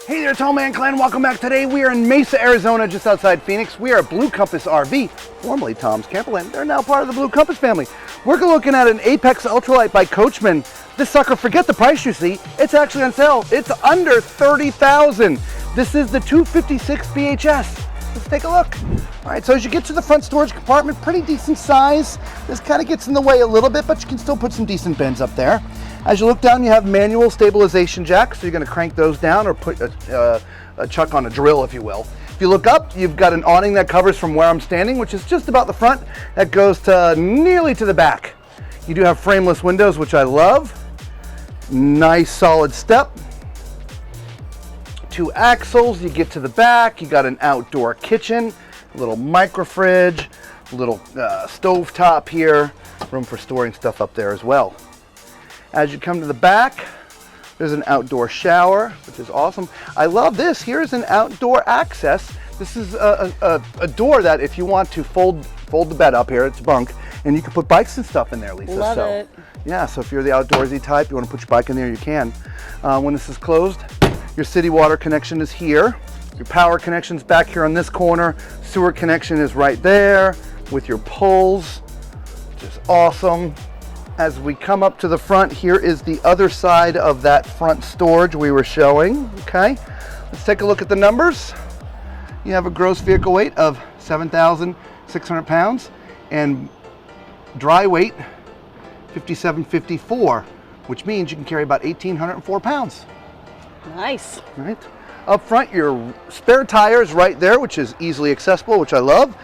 Hey there, Tall Man Clan. Welcome back. Today we are in Mesa, Arizona, just outside Phoenix. We are at Blue Compass RV, formerly Tom's Camperland. They're now part of the Blue Compass family. We're looking at an Apex Ultralight by Coachman. This sucker, forget the price you see. It's actually on sale. It's under $30,000. This is the 256 BHS. Let's take a look. All right, so as you get to the front storage compartment, pretty decent size. This kind of gets in the way a little bit, but you can still put some decent bins up there. As you look down, you have manual stabilization jacks, so you're gonna crank those down or put a chuck on a drill, if you will. If you look up, you've got an awning that covers from where I'm standing, which is just about the front, that goes to nearly to the back. You do have frameless windows, which I love. Nice solid step. 2 axles, you get to the back, you got an outdoor kitchen, a little micro fridge, a little stove top here, room for storing stuff up there as well. As you come to the back, there's an outdoor shower, which is awesome. I love this. Here's an outdoor access. This is a door that if you want to fold the bed up here, it's bunk, and you can put bikes and stuff in there, Lisa. Love it. Yeah, so if you're the outdoorsy type, you want to put your bike in there, you can. When this is closed, your city water connection is here. Your power connection's back here on this corner. Sewer connection is right there with your poles, which is awesome. As we come up to the front, here is the other side of that front storage we were showing, okay? Let's take a look at the numbers. You have a gross vehicle weight of 7,600 pounds and dry weight 5,754, which means you can carry about 1,804 pounds. Nice. Right. Up front, your spare tires right there, which is easily accessible, which I love.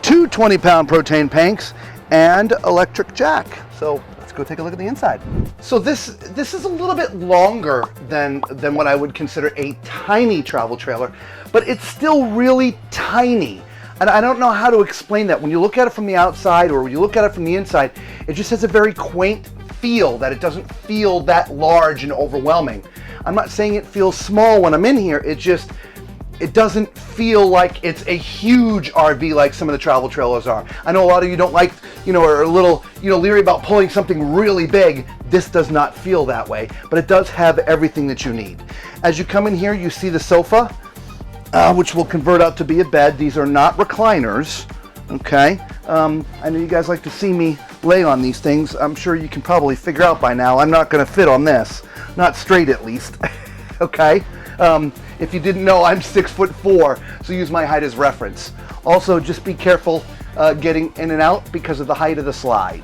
2 20-pound propane tanks and electric jack. So let's go take a look at the inside. So this is a little bit longer than what I would consider a tiny travel trailer, but it's still really tiny. And I don't know how to explain that. When you look at it from the outside or when you look at it from the inside, it just has a very quaint feel that it doesn't feel that large and overwhelming. I'm not saying it feels small when I'm in here. It doesn't feel like it's a huge RV like some of the travel trailers are. I know a lot of you don't like, are a little, leery about pulling something really big. This does not feel that way, but it does have everything that you need. As you come in here, you see the sofa, which will convert out to be a bed. These are not recliners, okay? I know you guys like to see me lay on these things. I'm sure you can probably figure out by now I'm not gonna fit on this, not straight at least, okay? If you didn't know, I'm 6'4", so use my height as reference. Also, just be careful getting in and out because of the height of the slide.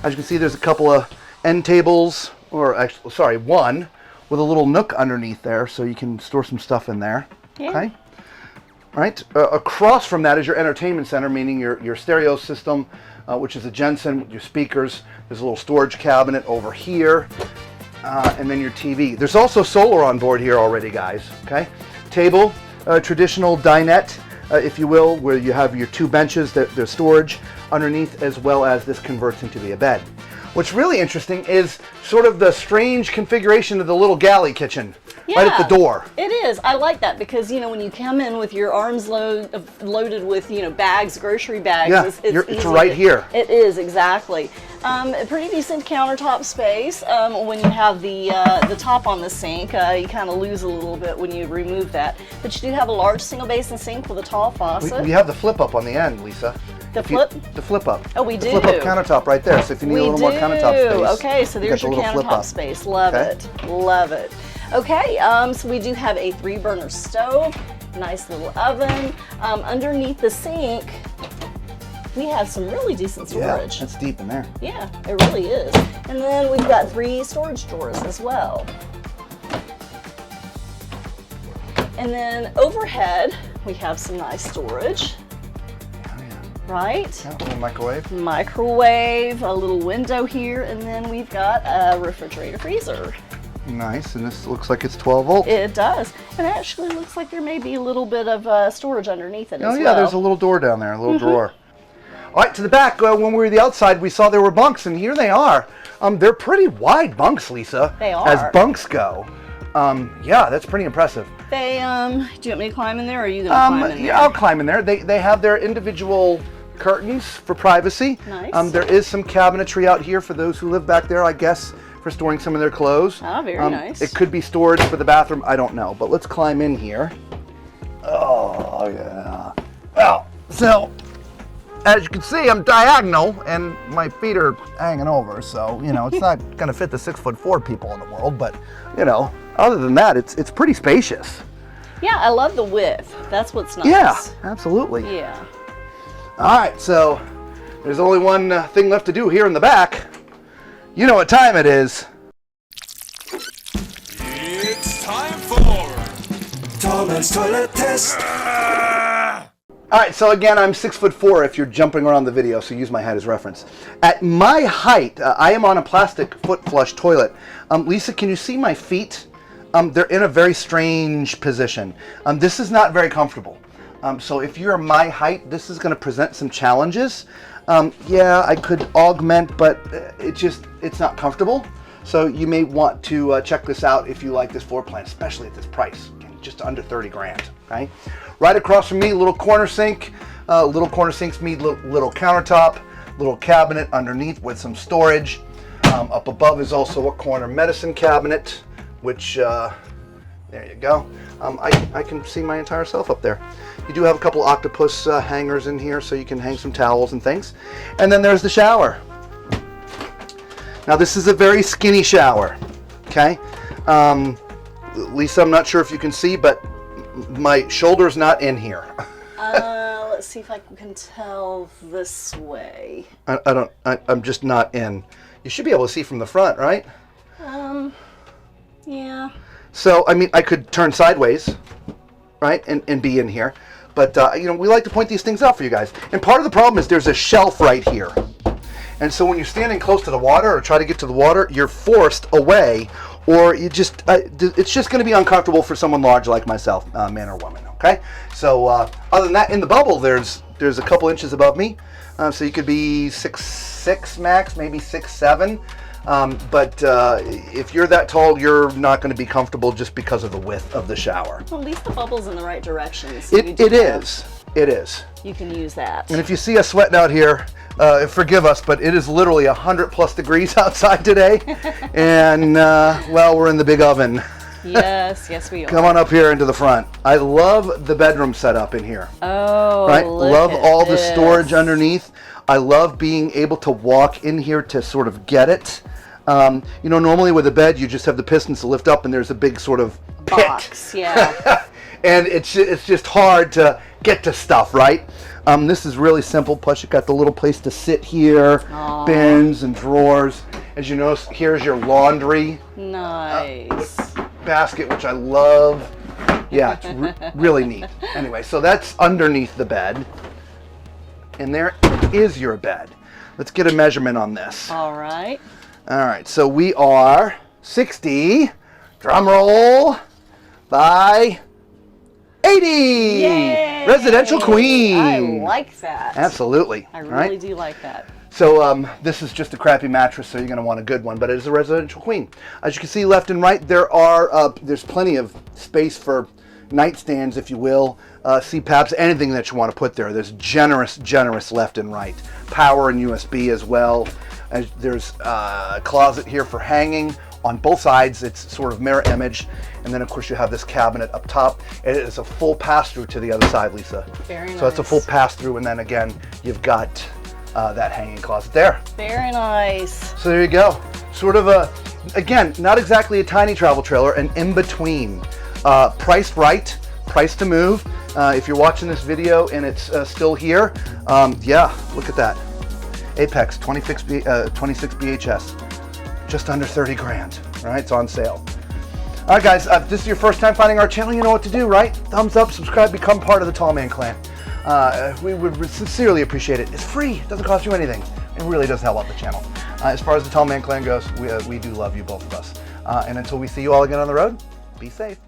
As you can see, there's a couple of end tables, or actually, sorry, one with a little nook underneath there, so you can store some stuff in there. Yeah. Okay. All right. Across from that is your entertainment center, meaning your stereo system, which is a Jensen with your speakers. There's a little storage cabinet over here. And then your TV. There's also solar on board here already, guys, okay? Table, traditional dinette, if you will, where you have your 2 benches, there's storage underneath, as well as this converts into be a bed. What's really interesting is sort of the strange configuration of the little galley kitchen right at the door. It is. I like that because, when you come in with your arms loaded with, bags, grocery bags. Yeah, it's right here. It is, exactly. A pretty decent countertop space. When you have the top on the sink, you kind of lose a little bit when you remove that. But you do have a large single basin sink with a tall faucet. We have the flip up on the end, Lisa. The flip? The flip up. Oh, we do. The flip up countertop right there. So if you need a little more countertop space. Okay, so there's your countertop space. Love it. Love it. Okay, so we do have a 3-burner stove, nice little oven. Underneath the sink, we have some really decent storage. Yeah, it's deep in there. Yeah, it really is. And then we've got 3 storage drawers as well. And then overhead, we have some nice storage. Right? Yeah, a little microwave. Microwave, a little window here, and then we've got a refrigerator freezer. Nice, and this looks like it's 12 volt. It does. And it actually looks like there may be a little bit of storage underneath it as well. Oh yeah, there's a little door down there, a little drawer. All right, to the back, when we were the outside, we saw there were bunks, and here they are. They're pretty wide bunks, Lisa. They are. As bunks go. Yeah, that's pretty impressive. They, do you want me to climb in there, or are you going to climb in there? Yeah, I'll climb in there. They have their individual curtains for privacy. Nice. There is some cabinetry out here for those who live back there, I guess, for storing some of their clothes. Oh, very nice. It could be storage for the bathroom. I don't know. But let's climb in here. Oh, yeah. Well, so as you can see, I'm diagonal and my feet are hanging over. So, you know, it's not going to fit the 6'4" people in the world. But, you know, other than that, it's pretty spacious. Yeah, I love the width. That's what's nice. Yeah, absolutely. Yeah. All right, so there's only one thing left to do here in the back. You know what time it is. It's time for Tall Man's Toilet Test. All right, so again, I'm 6'4" if you're jumping around the video, so use my height as reference. At my height, I am on a plastic foot flush toilet. Lisa, can you see my feet? They're in a very strange position. This is not very comfortable. So if you're my height, this is going to present some challenges. Yeah, I could augment, but it's not comfortable. So you may want to check this out if you like this floor plan, especially at this price, just under 30 grand. Okay. Right across from me, little corner sink. Little corner sinks meet little countertop, little cabinet underneath with some storage. Up above is also a corner medicine cabinet, which there you go. I can see my entire self up there. You do have a couple octopus hangers in here, so you can hang some towels and things. And then there's the shower. Now this is a very skinny shower, okay? Lisa, I'm not sure if you can see, but my shoulder's not in here. Let's see if I can tell this way. I'm just not in. You should be able to see from the front, right? Yeah. So, I mean, I could turn sideways, right, and be in here. But, you know, we like to point these things out for you guys. And part of the problem is there's a shelf right here. And so when you're standing close to the water or try to get to the water, you're forced away, or you just, it's just going to be uncomfortable for someone large like myself, man or woman, okay? So, other than that, in the bubble, there's a couple inches above me. So you could be 6'6" max, maybe 6'7". But if you're that tall, you're not going to be comfortable just because of the width of the shower. Well, at least the bubble's in the right direction. So It is. You can use that. And if you see us sweating out here, forgive us, but it is literally 100+ degrees outside today. And, well, we're in the big oven. Yes, we are. Come on up here into the front. I love the bedroom setup in here. Oh, right? look Love at all the this. storage underneath. I love being able to walk in here to sort of get it. You know, normally with a bed, you just have the pistons to lift up and there's a big sort of pit. Box, yeah. And it's just hard to get to stuff, right? This is really simple. Plus, you've got the little place to sit here, Aww. bins and drawers. As you notice, here's your laundry Nice. basket, which I love. Yeah, it's really neat. Anyway, so that's underneath the bed. And there is your bed. Let's get a measurement on this. All right. All right, so we are 60, drum roll, by 80. Yay! Residential queen. I like that. Absolutely. I All really right? do like that. So this is just a crappy mattress, so you're going to want a good one, but it is a residential queen. As you can see left and right, there's plenty of space for nightstands, if you will, CPAPs, anything that you want to put there. There's generous left and right. Power and USB as well. There's a closet here for hanging. On both sides, it's sort of mirror image. And then, of course, you have this cabinet up top. It is a full pass-through to the other side, Lisa. Very nice. So it's a full pass-through, and then again, you've got that hanging closet there. Very nice. So there you go. Sort of again, not exactly a tiny travel trailer, an in-between. Priced right, priced to move. If you're watching this video and it's still here, yeah, look at that. Apex 26 BHS, just under 30 grand, right? It's on sale. All right, guys, if this is your first time finding our channel, you know what to do, right? Thumbs up, subscribe, become part of the Tall Man Clan. We would sincerely appreciate it. It's free, it doesn't cost you anything. It really does help out the channel. As far as the Tall Man Clan goes, we do love you, both of us. And until we see you all again on the road, be safe.